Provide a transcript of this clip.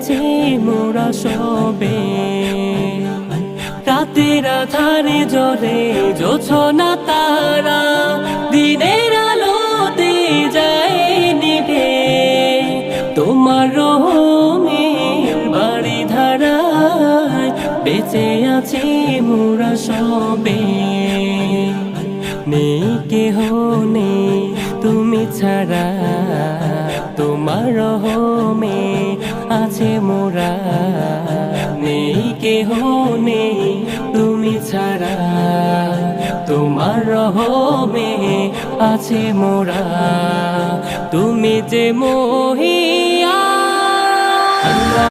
আছি মোরা সবে। রাতের আধারে জ্বলে জোছনা তারা, দিনের আলোতে যায় নিভে। তোমার রহমের বাড়ি ধারায় বেঁচে আছি মোরা সবে। নেই কেহ নেই তুমি ছাড়া, তোমার রহমে আছে মোরা। নেই কেহ নেই তুমি ছাড়া, তোমার রহমে আছে মোরা। তুমি যে মহিয়া